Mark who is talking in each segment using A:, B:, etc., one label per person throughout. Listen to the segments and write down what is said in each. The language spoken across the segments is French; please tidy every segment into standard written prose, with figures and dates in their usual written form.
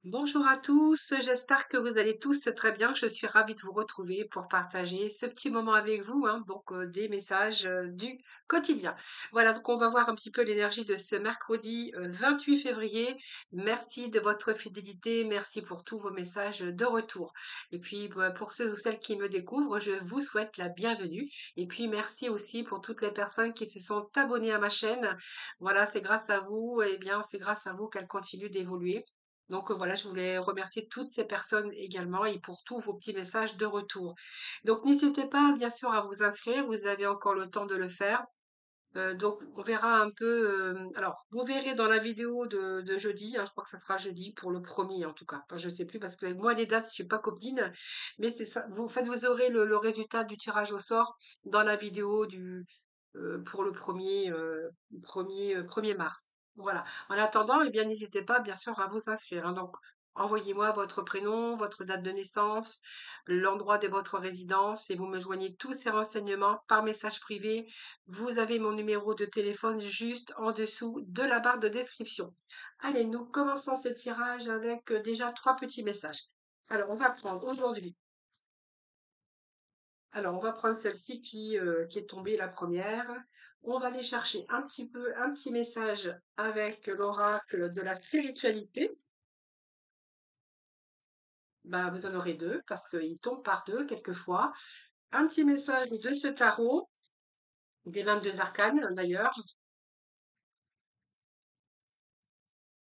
A: Bonjour à tous, j'espère que vous allez tous très bien. Je suis ravie de vous retrouver pour partager ce petit moment avec vous, hein, des messages du quotidien. Voilà, donc on va voir un petit peu l'énergie de ce mercredi 28 février. Merci de votre fidélité, merci pour tous vos messages de retour. Et puis bah, pour ceux ou celles qui me découvrent, je vous souhaite la bienvenue. Et puis merci aussi pour toutes les personnes qui se sont abonnées à ma chaîne. Voilà, c'est grâce à vous, et bien c'est grâce à vous qu'elle continue d'évoluer. Voilà, je voulais remercier toutes ces personnes également et pour tous vos petits messages de retour. Donc n'hésitez pas bien sûr à vous inscrire, vous avez encore le temps de le faire. Donc on verra un peu, alors vous verrez dans la vidéo de jeudi, hein, je crois que ça sera jeudi pour le premier en tout cas. Enfin, je ne sais plus parce que moi les dates je suis pas copine, mais c'est ça. Vous, en fait, vous aurez le résultat du tirage au sort dans la vidéo pour le premier mars. Voilà. En attendant, eh bien, n'hésitez pas, bien sûr, à vous inscrire, hein. Donc, envoyez-moi votre prénom, votre date de naissance, l'endroit de votre résidence et vous me joignez tous ces renseignements par message privé. Vous avez mon numéro de téléphone juste en dessous de la barre de description. Allez, nous commençons ce tirage avec déjà trois petits messages. Alors, on va prendre aujourd'hui. Alors, on va prendre celle-ci qui est tombée la première. On va aller chercher un petit message avec l'oracle de la spiritualité. Bah, vous en aurez deux parce qu'il tombe par deux quelquefois. Un petit message de ce tarot, des 22 arcanes d'ailleurs.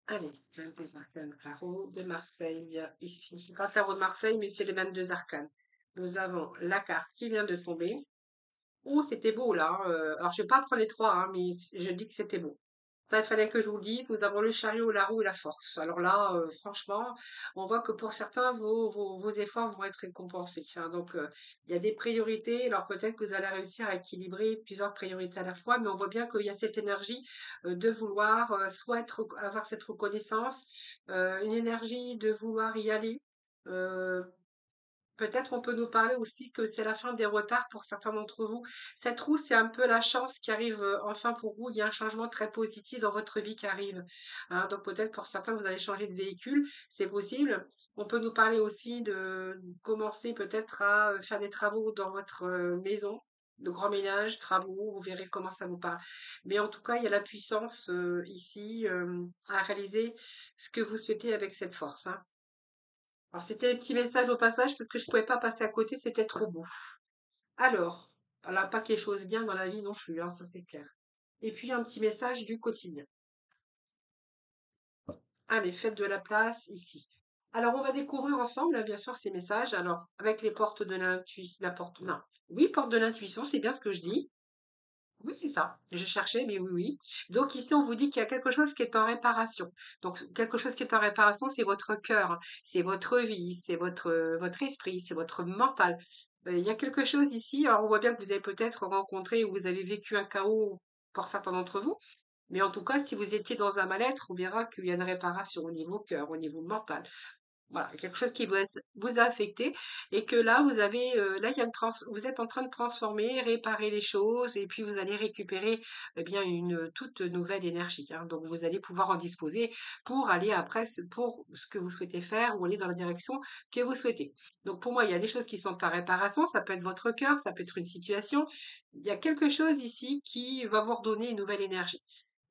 A: Allez, 22 arcanes tarot de Marseille, ici. C'est pas le tarot de Marseille, mais c'est les 22 arcanes. Nous avons la carte qui vient de tomber. Oh, c'était beau là, hein. Alors, je vais pas prendre les trois, hein, mais je dis que c'était beau. Enfin, il fallait que je vous le dise, nous avons le chariot, la roue et la force. Alors là, franchement, on voit que pour certains, vos efforts vont être récompensés, hein. Il y a des priorités. Alors peut-être que vous allez réussir à équilibrer plusieurs priorités à la fois, mais on voit bien qu'il y a cette énergie de vouloir soit avoir cette reconnaissance, une énergie de vouloir y aller. euh, Peut-être on peut nous parler aussi que c'est la fin des retards pour certains d'entre vous. Cette roue, c'est un peu la chance qui arrive enfin pour vous. Il y a un changement très positif dans votre vie qui arrive, hein. Donc peut-être pour certains, vous allez changer de véhicule, c'est possible. On peut nous parler aussi de commencer peut-être à faire des travaux dans votre maison, de grands ménages, travaux, vous verrez comment ça vous parle. Mais en tout cas, il y a la puissance ici à réaliser ce que vous souhaitez avec cette force, hein. Alors, c'était un petit message au passage parce que je pouvais pas passer à côté, c'était trop beau. Alors, voilà, pas quelque chose bien dans la vie non plus, hein, ça c'est clair. Et puis un petit message du quotidien. Allez, faites de la place ici. Alors, on va découvrir ensemble, hein, bien sûr, ces messages. Alors, avec les portes de l'intuition, la porte, non. Oui, porte de l'intuition, c'est bien ce que je dis. Oui, c'est ça. Je cherchais, mais oui, oui. Donc ici, on vous dit qu'il y a quelque chose qui est en réparation. Donc quelque chose qui est en réparation, c'est votre cœur, c'est votre vie, c'est votre esprit, c'est votre mental. Il y a quelque chose ici. Alors on voit bien que vous avez peut-être rencontré ou vous avez vécu un chaos pour certains d'entre vous. Mais en tout cas, si vous étiez dans un mal-être, on verra qu'il y a une réparation au niveau cœur, au niveau mental. Voilà, quelque chose qui vous a affecté et que là, là, il y a vous êtes en train de transformer, réparer les choses et puis vous allez récupérer eh bien une toute nouvelle énergie, hein. Donc, vous allez pouvoir en disposer pour aller après, pour ce que vous souhaitez faire ou aller dans la direction que vous souhaitez. Donc, pour moi, il y a des choses qui sont en réparation. Ça peut être votre cœur, ça peut être une situation. Il y a quelque chose ici qui va vous redonner une nouvelle énergie.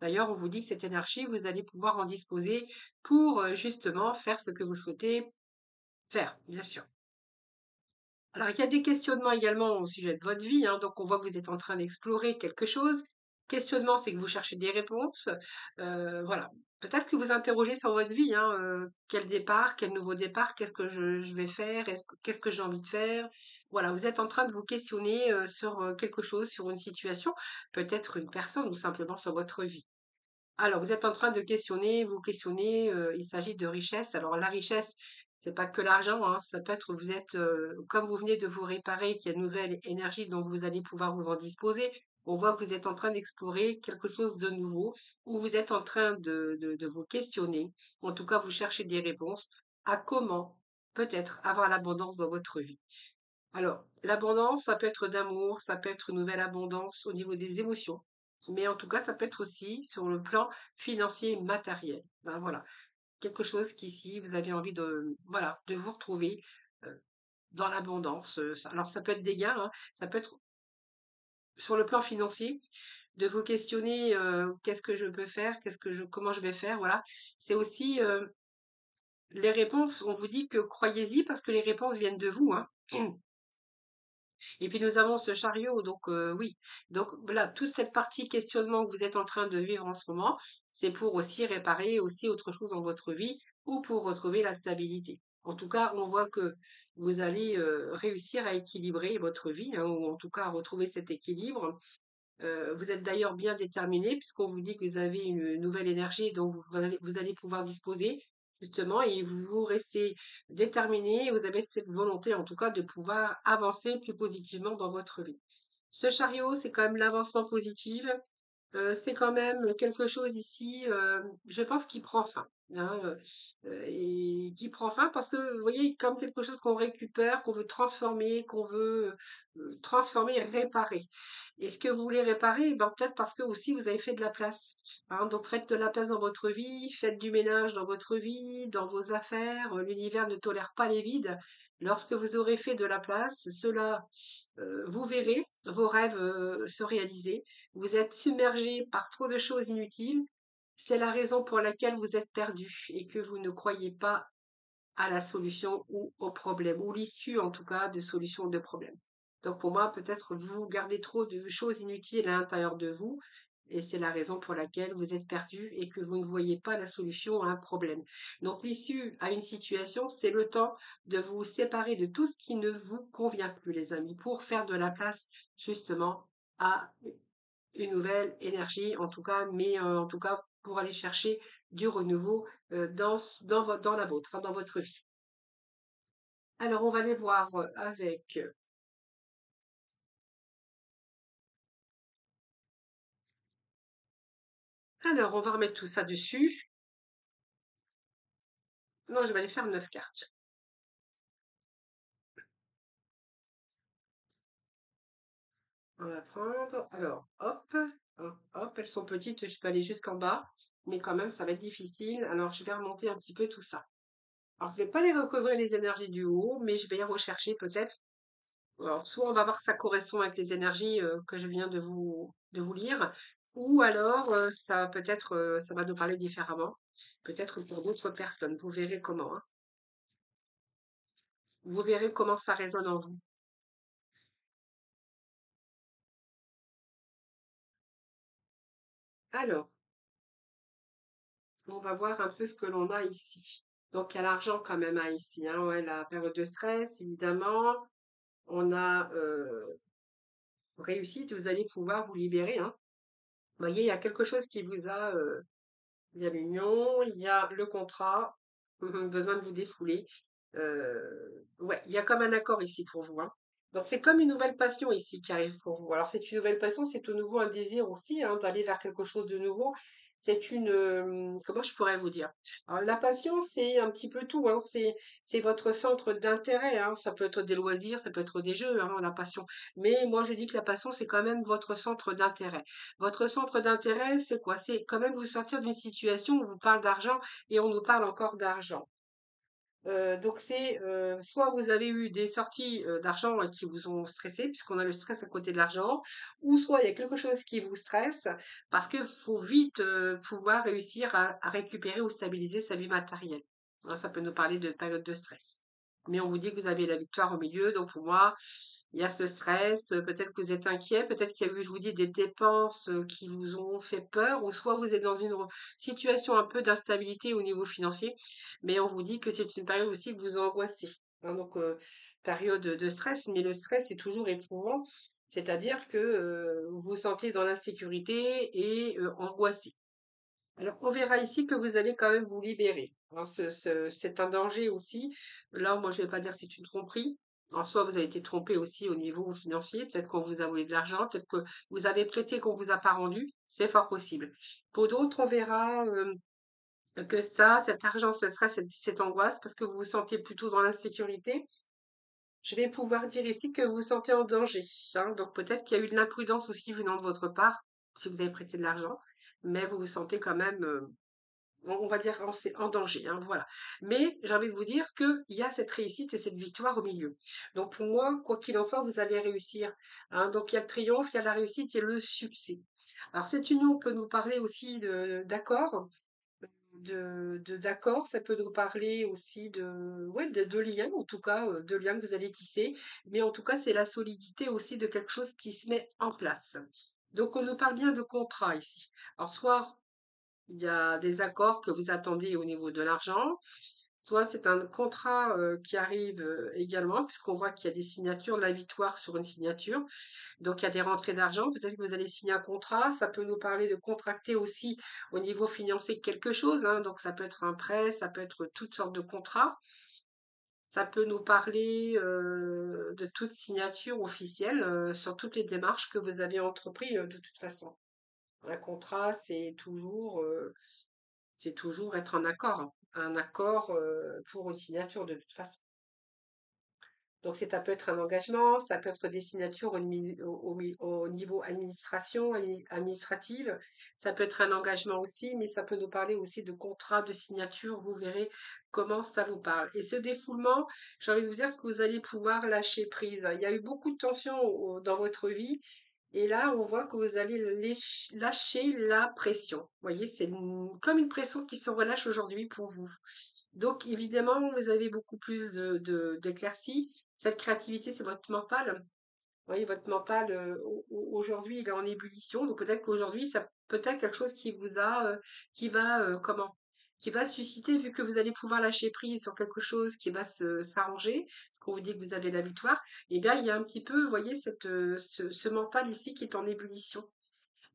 A: D'ailleurs, on vous dit que cette énergie, vous allez pouvoir en disposer pour justement faire ce que vous souhaitez faire, bien sûr. Alors, il y a des questionnements également au sujet de votre vie, hein, donc on voit que vous êtes en train d'explorer quelque chose. Questionnement, c'est que vous cherchez des réponses. Voilà. Peut-être que vous interrogez sur votre vie, hein, quel départ, quel nouveau départ, qu'est-ce que je vais faire, qu'est-ce que j'ai envie de faire. Voilà, vous êtes en train de vous questionner sur quelque chose, sur une situation, peut-être une personne ou simplement sur votre vie. Alors, vous êtes en train de vous questionnez, il s'agit de richesse. Alors, la richesse, c'est pas que l'argent, hein, ça peut être, vous êtes, comme vous venez de vous réparer, qu'il y a une nouvelle énergie dont vous allez pouvoir vous en disposer. On voit que vous êtes en train d'explorer quelque chose de nouveau, ou vous êtes en train de vous questionner. En tout cas, vous cherchez des réponses à comment peut-être avoir l'abondance dans votre vie. Alors, l'abondance, ça peut être d'amour, ça peut être une nouvelle abondance au niveau des émotions, mais en tout cas, ça peut être aussi sur le plan financier et matériel. Ben voilà. quelque chose qu'ici, vous avez envie de, voilà, de vous retrouver euh, dans l'abondance. Alors, ça peut être des gains, hein, ça peut être sur le plan financier, de vous questionner qu'est-ce que je peux faire, comment je vais faire, voilà. C'est aussi les réponses, on vous dit que croyez-y parce que les réponses viennent de vous, hein. Et puis nous avons ce chariot, donc oui. Donc voilà, toute cette partie questionnement que vous êtes en train de vivre en ce moment, c'est pour aussi réparer aussi autre chose dans votre vie ou pour retrouver la stabilité. En tout cas, on voit que vous allez réussir à équilibrer votre vie, hein, ou en tout cas à retrouver cet équilibre. Vous êtes d'ailleurs bien déterminé puisqu'on vous dit que vous avez une nouvelle énergie dont vous allez pouvoir disposer justement et vous restez déterminé, vous avez cette volonté en tout cas de pouvoir avancer plus positivement dans votre vie. Ce chariot, c'est quand même l'avancement positif, c'est quand même quelque chose ici, je pense qui prend fin, hein, et qui prend fin parce que vous voyez, comme quelque chose qu'on récupère, qu'on veut transformer, qu'on veut transformer et réparer. Et ce que vous voulez réparer, ben, peut-être parce que aussi vous avez fait de la place, hein. Donc faites de la place dans votre vie, faites du ménage dans votre vie, dans vos affaires. L'univers ne tolère pas les vides. Lorsque vous aurez fait de la place, cela, vous verrez vos rêves se réaliser. Vous êtes submergé par trop de choses inutiles. C'est la raison pour laquelle vous êtes perdu et que vous ne croyez pas à la solution ou au problème, ou l'issue en tout cas de solution de problème. Donc pour moi, peut-être vous gardez trop de choses inutiles à l'intérieur de vous et c'est la raison pour laquelle vous êtes perdu et que vous ne voyez pas la solution à un problème. Donc l'issue à une situation, c'est le temps de vous séparer de tout ce qui ne vous convient plus, les amis, pour faire de la place justement à une nouvelle énergie, en tout cas, mais en tout cas pour aller chercher du renouveau dans la vôtre, hein, dans votre vie. Alors, on va aller voir avec. Alors, on va remettre tout ça dessus. Non, je vais aller faire 9 cartes. On va prendre. Alors, hop, hop, hop, elles sont petites, je peux aller jusqu'en bas, mais quand même, ça va être difficile. Alors, je vais remonter un petit peu tout ça. Alors, je ne vais pas les recouvrir les énergies du haut, mais je vais les rechercher peut-être. Alors, soit on va voir si ça correspond avec les énergies que je viens de vous lire, ou alors ça peut-être ça va nous parler différemment, peut-être pour d'autres personnes. Vous verrez comment, hein. Vous verrez comment ça résonne en vous. Alors, on va voir un peu ce que l'on a ici. Donc, il y a l'argent quand même hein, ici, hein, ouais, la période de stress, évidemment. On a réussite, vous allez pouvoir vous libérer, hein. Vous voyez, il y a quelque chose qui vous a il y a l'union, il y a le contrat, besoin de vous défouler. Ouais, il y a comme un accord ici pour vous, hein. Donc c'est comme une nouvelle passion ici qui arrive pour vous. Alors c'est une nouvelle passion, c'est au nouveau un désir aussi hein, d'aller vers quelque chose de nouveau. C'est une, comment je pourrais vous dire? Alors la passion, c'est un petit peu tout, hein. C'est votre centre d'intérêt, hein. Ça peut être des loisirs, ça peut être des jeux, hein, la passion. Mais moi je dis que la passion, c'est quand même votre centre d'intérêt. Votre centre d'intérêt, c'est quoi? C'est quand même vous sortir d'une situation où on vous parle d'argent et on nous parle encore d'argent. Donc c'est soit vous avez eu des sorties d'argent qui vous ont stressé, puisqu'on a le stress à côté de l'argent, ou soit il y a quelque chose qui vous stresse parce qu'il faut vite pouvoir réussir à récupérer ou stabiliser sa vie matérielle. Hein, ça peut nous parler de période de stress. Mais on vous dit que vous avez la victoire au milieu, donc pour moi, il y a ce stress, peut-être que vous êtes inquiet, peut-être qu'il y a eu, je vous dis, des dépenses qui vous ont fait peur, ou soit vous êtes dans une situation un peu d'instabilité au niveau financier, mais on vous dit que c'est une période aussi que vous angoissez, hein. Donc, période de stress, mais le stress est toujours éprouvant, c'est-à-dire que vous vous sentez dans l'insécurité et angoissé. Alors, on verra ici que vous allez quand même vous libérer, hein. C'est un danger aussi. Là, moi, je ne vais pas dire que c'est une tromperie. En soi, vous avez été trompé aussi au niveau financier. Peut-être qu'on vous a volé de l'argent, peut-être que vous avez prêté qu'on vous a pas rendu. C'est fort possible. Pour d'autres, on verra que ça, cet argent, ce sera cette angoisse parce que vous vous sentez plutôt dans l'insécurité. Je vais pouvoir dire ici que vous vous sentez en danger, hein. Donc peut-être qu'il y a eu de l'imprudence aussi venant de votre part, si vous avez prêté de l'argent, mais vous vous sentez quand même on va dire en danger, hein, voilà. Mais j'ai envie de vous dire qu'il y a cette réussite et cette victoire au milieu. Donc pour moi, quoi qu'il en soit, vous allez réussir, hein. Donc il y a le triomphe, il y a la réussite et le succès. Alors cette union peut nous parler aussi d'accord, d'accord, ça peut nous parler aussi ouais, de liens, en tout cas, de liens que vous allez tisser, mais en tout cas, c'est la solidité aussi de quelque chose qui se met en place. Donc, on nous parle bien de contrat ici. Alors, soit il y a des accords que vous attendez au niveau de l'argent, soit c'est un contrat qui arrive également, puisqu'on voit qu'il y a des signatures, la victoire sur une signature. Donc, il y a des rentrées d'argent. Peut-être que vous allez signer un contrat. Ça peut nous parler de contracter aussi au niveau financier quelque chose, hein. Donc, ça peut être un prêt, ça peut être toutes sortes de contrats. Ça peut nous parler de toute signature officielle sur toutes les démarches que vous avez entreprises de toute façon. Un contrat, c'est toujours être en accord, hein. Un accord pour une signature de toute façon. Donc, ça peut être un engagement, ça peut être des signatures au niveau administrative, ça peut être un engagement aussi, mais ça peut nous parler aussi de contrat, de signature, vous verrez comment ça vous parle. Et ce défoulement, j'ai envie de vous dire que vous allez pouvoir lâcher prise. Il y a eu beaucoup de tensions dans votre vie, et là, on voit que vous allez lâcher la pression. Vous voyez, comme une pression qui se relâche aujourd'hui pour vous. Donc, évidemment, vous avez beaucoup plus d'éclaircies. Cette créativité, c'est votre mental. Vous voyez, votre mental, aujourd'hui, il est en ébullition. Donc, peut-être qu'aujourd'hui, ça peut-être quelque chose qui va, qui va susciter, vu que vous allez pouvoir lâcher prise sur quelque chose qui va s'arranger, parce qu'on vous dit que vous avez la victoire, et bien, il y a un petit peu, vous voyez, ce mental ici qui est en ébullition.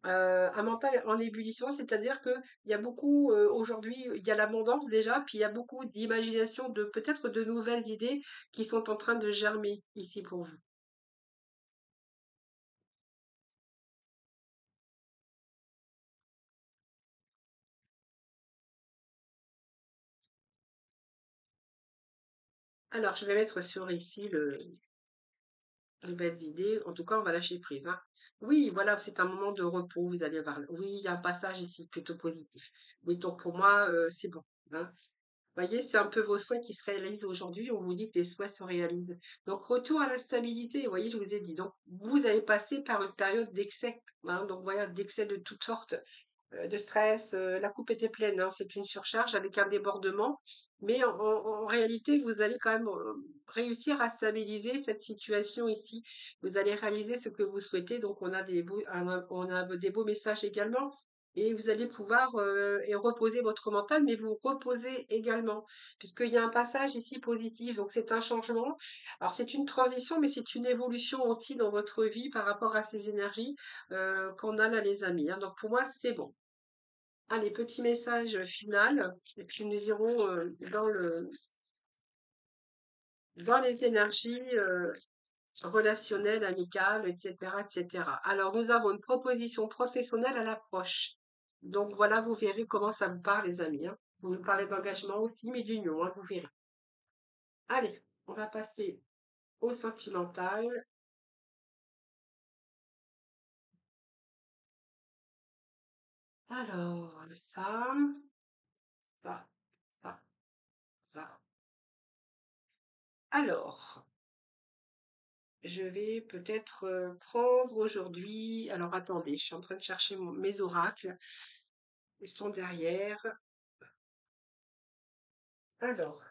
A: Un mental en ébullition, c'est-à-dire que il y a beaucoup, aujourd'hui, il y a l'abondance déjà, puis il y a beaucoup d'imagination, de peut-être de nouvelles idées qui sont en train de germer ici pour vous. Alors, je vais mettre sur ici nouvelles idées. En tout cas, on va lâcher prise, hein. Oui, voilà, c'est un moment de repos. Vous allez voir. Oui, il y a un passage ici plutôt positif. Oui, donc pour moi, c'est bon, hein. Voyez, c'est un peu vos souhaits qui se réalisent aujourd'hui. On vous dit que les souhaits se réalisent. Donc, retour à la stabilité. Vous voyez, je vous ai dit. Donc, vous allez passer par une période d'excès, hein. Donc, voilà, d'excès de toutes sortes, de stress. La coupe était pleine, hein. C'est une surcharge avec un débordement. Mais en réalité, vous allez quand même réussir à stabiliser cette situation ici. Vous allez réaliser ce que vous souhaitez. Donc, on a des beaux messages également. Et vous allez pouvoir et reposer votre mental, mais vous reposez également, puisqu'il y a un passage ici positif. Donc, c'est un changement. Alors, c'est une transition, mais c'est une évolution aussi dans votre vie par rapport à ces énergies qu'on a là, les amis, hein. Donc, pour moi, c'est bon. Allez, petit message final, et puis nous irons dans les énergies relationnelles, amicales, etc., etc. Alors, nous avons une proposition professionnelle à l'approche. Donc voilà, vous verrez comment ça vous parle, les amis, hein. Vous me parlez d'engagement aussi, mais d'union, hein, vous verrez. Allez, on va passer au sentimental. Alors, ça, ça, ça. Alors, je vais peut-être prendre aujourd'hui. Alors, attendez, je suis en train de chercher mes oracles. Ils sont derrière. Alors,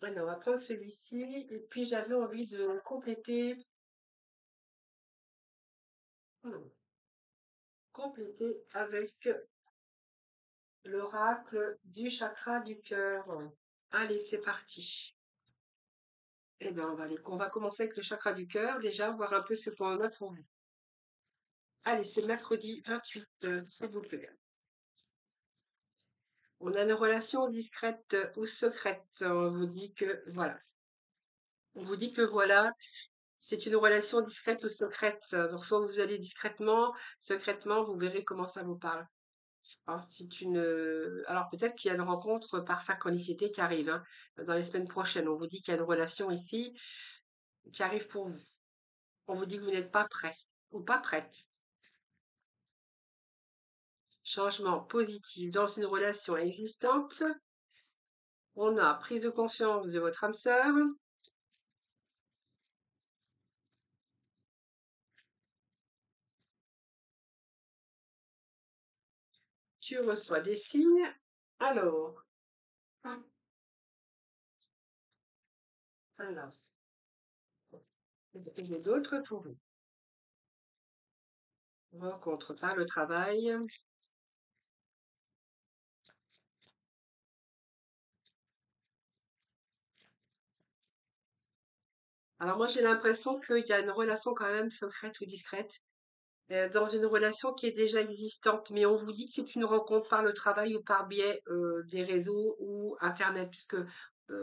A: on va prendre celui-ci. Et puis, j'avais envie de hmm, compléter avec l'oracle du chakra du cœur. Allez, c'est parti. Eh bien, on va commencer avec le chakra du cœur, déjà, voir un peu ce qu'on a pour vous. Allez, c'est mercredi 28, s'il vous plaît. On a une relation discrète ou secrète. On vous dit que, voilà. On vous dit que, voilà, c'est une relation discrète ou secrète. Donc, soit vous allez discrètement, secrètement, vous verrez comment ça vous parle. Alors peut-être qu'il y a une rencontre par synchronicité qui arrive, hein, dans les semaines prochaines. On vous dit qu'il y a une relation ici qui arrive pour vous. On vous dit que vous n'êtes pas prêt ou pas prête. changement positif dans une relation existante. On a prise de conscience de votre âme sœur. Tu reçois des signes. Alors, alors, il y a d'autres pour vous. Rencontre par le travail. Alors moi, j'ai l'impression qu'il y a une relation quand même secrète ou discrète dans une relation qui est déjà existante, mais on vous dit que c'est une rencontre par le travail ou par biais des réseaux ou Internet, puisque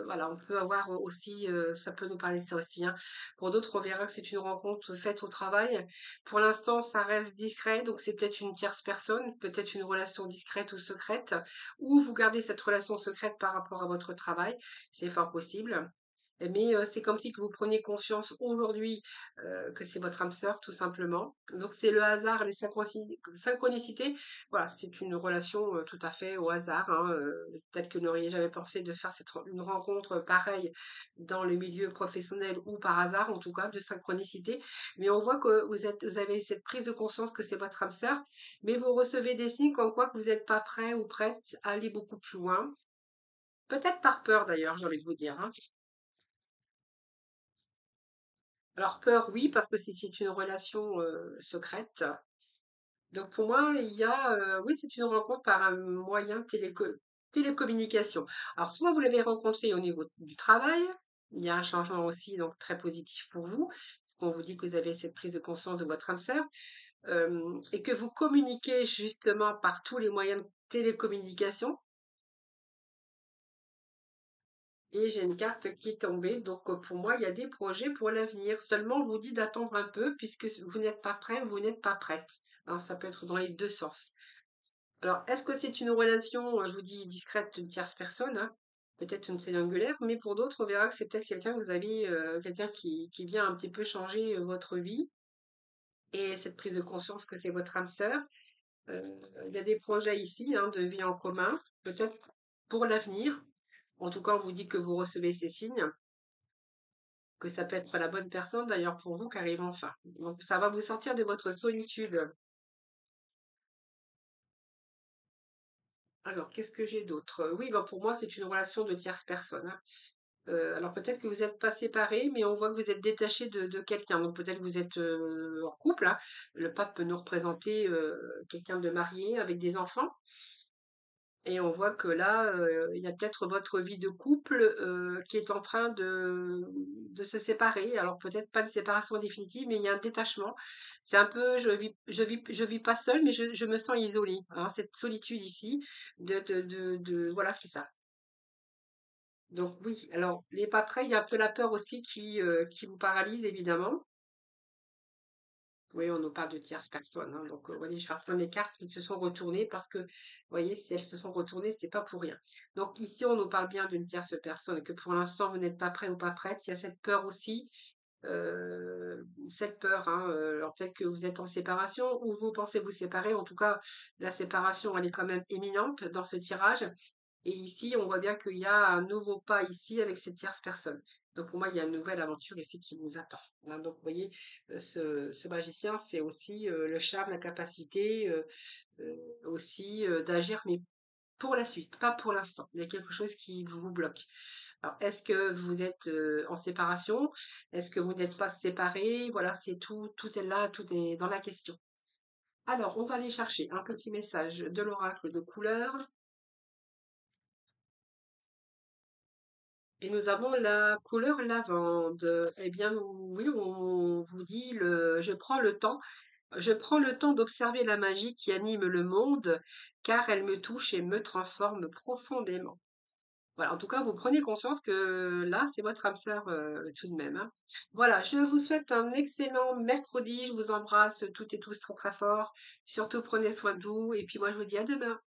A: voilà, on peut avoir aussi, ça peut nous parler de ça aussi, hein. Pour d'autres, on verra que c'est une rencontre faite au travail. Pour l'instant, ça reste discret, donc c'est peut-être une tierce personne, peut-être une relation discrète ou secrète, ou vous gardez cette relation secrète par rapport à votre travail, c'est fort possible. Mais c'est comme si que vous preniez conscience aujourd'hui que c'est votre âme sœur, tout simplement. Donc c'est le hasard, les synchronicités. Voilà, c'est une relation tout à fait au hasard, hein. Peut-être que vous n'auriez jamais pensé de faire une rencontre pareille dans le milieu professionnel ou par hasard, en tout cas, de synchronicité. Mais on voit que vous avez cette prise de conscience que c'est votre âme sœur, mais vous recevez des signes comme quoi que vous n'êtes pas prêt ou prête à aller beaucoup plus loin. Peut-être par peur d'ailleurs, j'ai envie de vous dire, hein. Alors peur, oui, parce que si c'est une relation secrète. Donc pour moi, il y a, oui, c'est une rencontre par un moyen de télécommunication. Alors soit vous l'avez rencontré au niveau du travail, il y a un changement aussi donc très positif pour vous, parce qu'on vous dit que vous avez cette prise de conscience de votre âme sœur, et que vous communiquez justement par tous les moyens de télécommunication. Et j'ai une carte qui est tombée, donc pour moi, il y a des projets pour l'avenir. Seulement, on vous dit d'attendre un peu, puisque vous n'êtes pas prêt, vous n'êtes pas prête. Alors, ça peut être dans les deux sens. Alors, est-ce que c'est une relation, je vous dis, discrète d'une tierce personne, hein, peut-être une triangulaire, mais pour d'autres, on verra que c'est peut-être quelqu'un que vous avez, quelqu'un qui vient un petit peu changer votre vie et cette prise de conscience que c'est votre âme sœur. Euh, il y a des projets ici, hein, de vie en commun, peut-être pour l'avenir. En tout cas, on vous dit que vous recevez ces signes, que ça peut être la bonne personne d'ailleurs pour vous qui arrive enfin. Donc, ça va vous sortir de votre solitude. Alors, qu'est-ce que j'ai d'autre? Oui, ben pour moi, c'est une relation de tierce personne, hein. Alors peut-être que vous n'êtes pas séparés, mais on voit que vous êtes détachés de quelqu'un. Donc peut-être que vous êtes en couple, hein. Le pape peut nous représenter quelqu'un de marié avec des enfants. Et on voit que là, il y a peut-être votre vie de couple qui est en train de se séparer. Alors peut-être pas une séparation définitive, mais il y a un détachement. C'est un peu, je vis pas seule, mais je me sens isolée, hein. Cette solitude ici, voilà, c'est ça. Donc oui, alors les pas prêts, il y a un peu la peur aussi qui vous paralyse évidemment. Oui, on nous parle de tierces personnes, hein. Donc vous voyez, je vais prendre les cartes qui se sont retournées parce que, vous voyez, si elles se sont retournées, c'est pas pour rien. Donc ici, on nous parle bien d'une tierce personne et que pour l'instant, vous n'êtes pas prêt ou pas prête. Il y a cette peur aussi, cette peur, hein. Alors peut-être que vous êtes en séparation ou vous pensez vous séparer. En tout cas, la séparation, elle est quand même imminente dans ce tirage. Et ici, on voit bien qu'il y a un nouveau pas ici avec cette tierce personne. Donc pour moi, il y a une nouvelle aventure ici qui nous attend, hein. Donc vous voyez, ce magicien, c'est aussi le charme, la capacité aussi d'agir, mais pour la suite, pas pour l'instant. Il y a quelque chose qui vous bloque. Alors, est-ce que vous êtes en séparation? Est-ce que vous n'êtes pas séparés? Voilà, c'est tout, tout est là, tout est dans la question. Alors, on va aller chercher un petit message de l'oracle de couleur. Et nous avons la couleur lavande. Eh bien, oui, on vous dit je prends le temps d'observer la magie qui anime le monde, car elle me touche et me transforme profondément. Voilà, en tout cas, vous prenez conscience que là, c'est votre âme sœur tout de même, hein. Voilà, je vous souhaite un excellent mercredi. Je vous embrasse toutes et tous très très fort. Surtout, prenez soin de vous. Et puis moi, je vous dis à demain.